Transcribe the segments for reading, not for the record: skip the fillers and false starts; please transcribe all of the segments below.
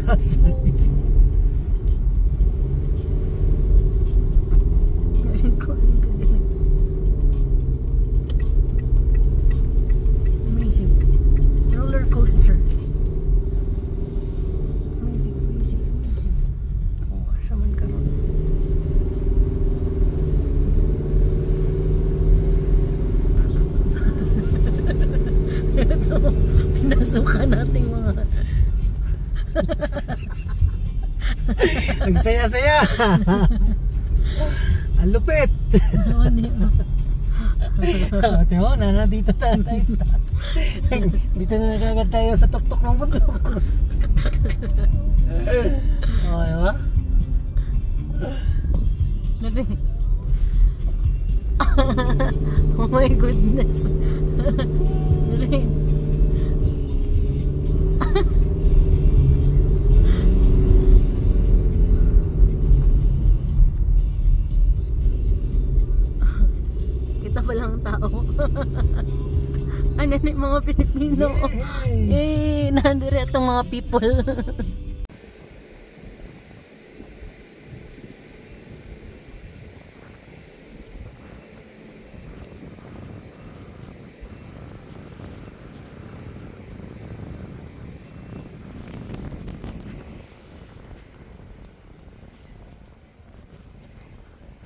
taas. Amazing. Roller coaster. Amazing, amazing, amazing. Oh, asa man ka ron? Ito, pinasukan nating mga Ang saya-saya. Ang lupit. Tiyo, nana dito tayo sa taas. Dito na nagagad tayo sa tuktok ng bundok. O, diba? Oh my goodness. Kita pa lang tao. Ano na yung mga Pilipino? Eh, nandire itong mga people.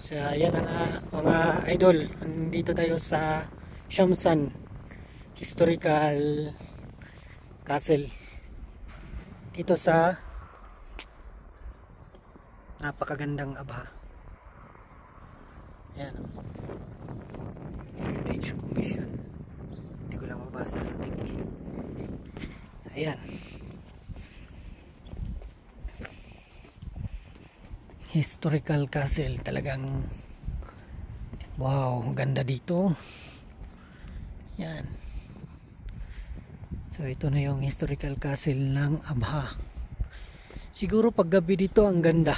So, yan na mga idol. Nandito tayo sa Shamsan Historical Castle. Dito sa napakagandang Abha. Yan o. Heritage Commission. Hindi ko lang mabasa. So, ayan. Historical Castle, talagang wow, ganda dito. Yan. So ito na yung Historical Castle ng Abha. Siguro pag gabi dito ang ganda.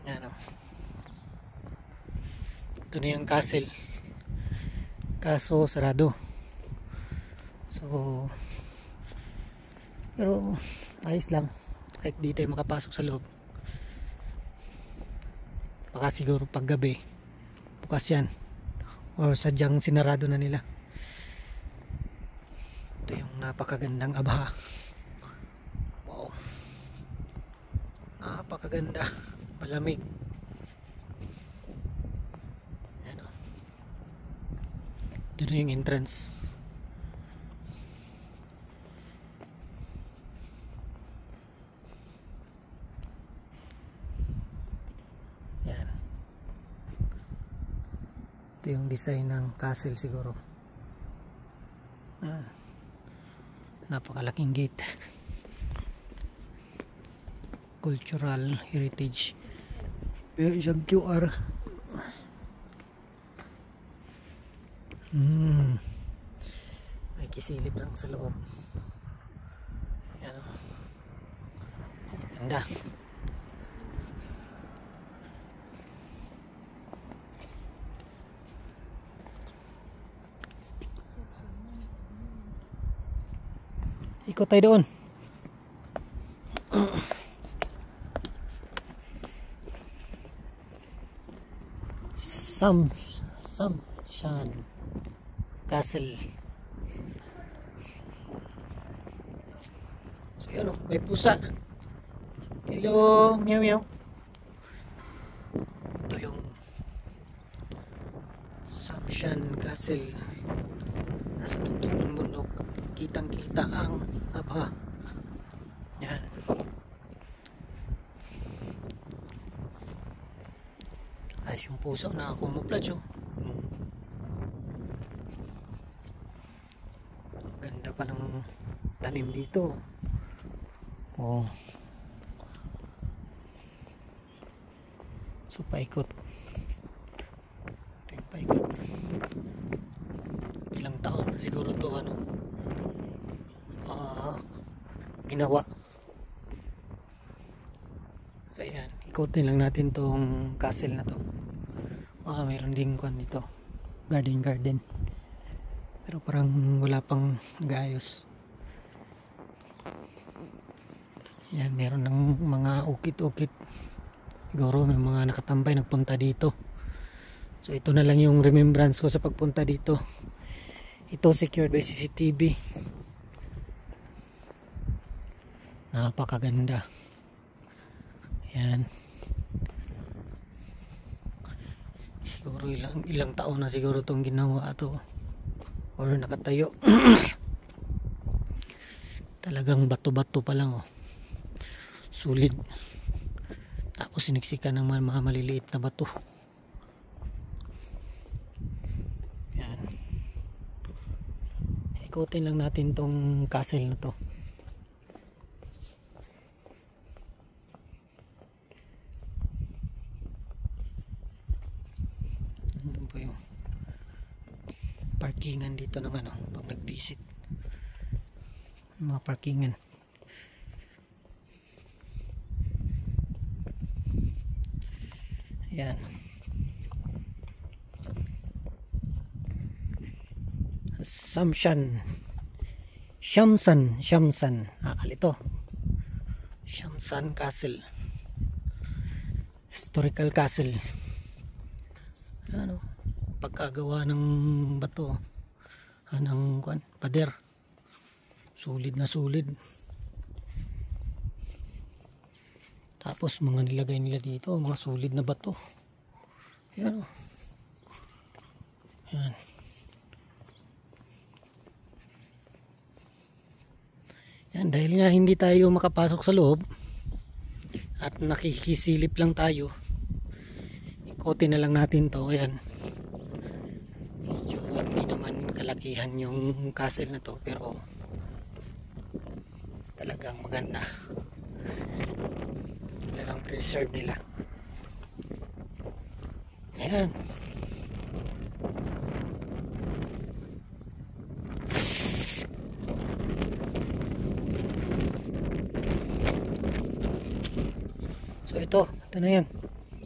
Yan o. Ito na yung castle. Kaso sarado. So pero ayos lang. Kahit di tayo makapasok sa loob. Baka siguro pag gabi bukas yan o sadyang sinarado na nila. Ito yung napakagandang Abha. Wow, napakaganda, malamig. Yan o. Ito na yung entrance. Ito yung design ng castle siguro. Napakalaking gate. Cultural heritage. Pero isang QR. May kisilip lang sa loob. Yan o. Ganda. Ikot tayo doon. Shamsan Castle. So yun o, may pusa. Hello, meow meow. Ito yung Shamsan Castle. Nasa tuktok ng bundok. Kitang kita ang Abha. Yan. Ayos yung puso na kumupladyo. Ganda pa ng tanim dito. Oh. So paikot. Ito yung paikot. Ilang taon na siguro to ano ginawa. So ayan, ikutin lang natin tong castle na to. Mayroon ding kwan dito, garden. Pero parang wala pang nag-aayos. Yan, meron ng mga ukit-ukit. Siguro may mga nakatambay nagpunta dito. So ito na lang yung remembrance ko sa pagpunta dito. Ito secured by CCTV. Napakaganda. Yan. Siguro ilang taon na siguro itong ginawa ito. Or nakatayo. Talagang bato-bato pa lang, oh. Sulit. Tapos siniksikan ng mga maliliit na bato. Yan. Ikutin lang natin tong castle na to. Ano po yung parkingan dito ng ano pag nag-visit. Mga parkingan. Yan. Shamsan. Ito. Shamsan Castle. Historical Castle. Ano? Pagkagawa ng bato. Ng pader. Solid na solid. Tapos mga nilagay nila dito, mga solid na bato. Yan, oh. Yan. Yan, dahil nga hindi tayo makapasok sa loob at nakikisilip lang tayo, ikotin na lang natin to. Ayan. Medyo hindi naman kalakihan yung castle na to, pero talagang maganda. Talagang preserve nila. Ayan. So ito na yan.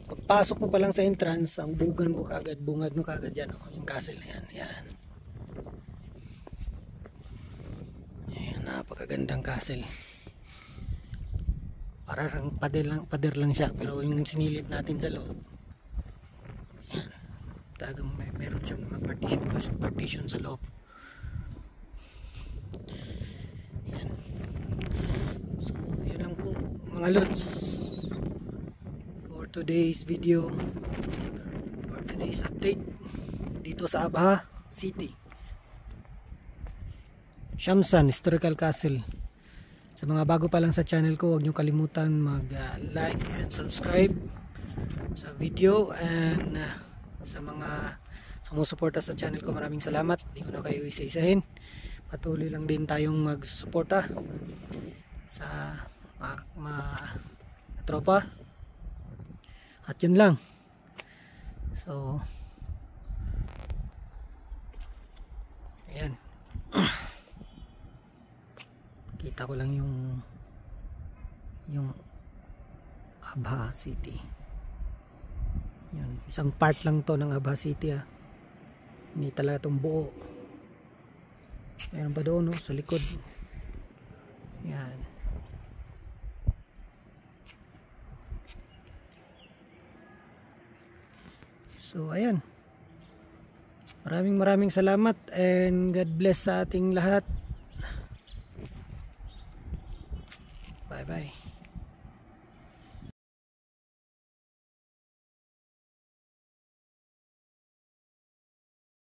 Pagpasok mo pa lang sa entrance, ang bungad mo kagad yan, oh, yung castle na yan. Ayan. Ayan, napakagandang castle. Parang pader lang siya, pero yung sinilip natin sa loob, yan, talagang meron siyang mga partition sa loob. Yan. So yun lang po mga lods for today's video, for today's update dito sa Abha City, Shamsan Historical Castle. Sa mga bago pa lang sa channel ko, huwag nyo kalimutan mag-like and subscribe sa video, and sa mga sumusuporta sa channel ko, maraming salamat. Hindi ko na kayo isa-isahin. Patuloy lang din tayong magsusuporta sa mga tropa. At yun lang. So ayan. Kita ko lang yung Abha City. Yun, isang part lang to ng Abha City, ah. Hindi talaga itong buo. Meron pa doon, no, sa likod. Yan. So ayan. Maraming salamat and God bless sa ating lahat. Bye bye.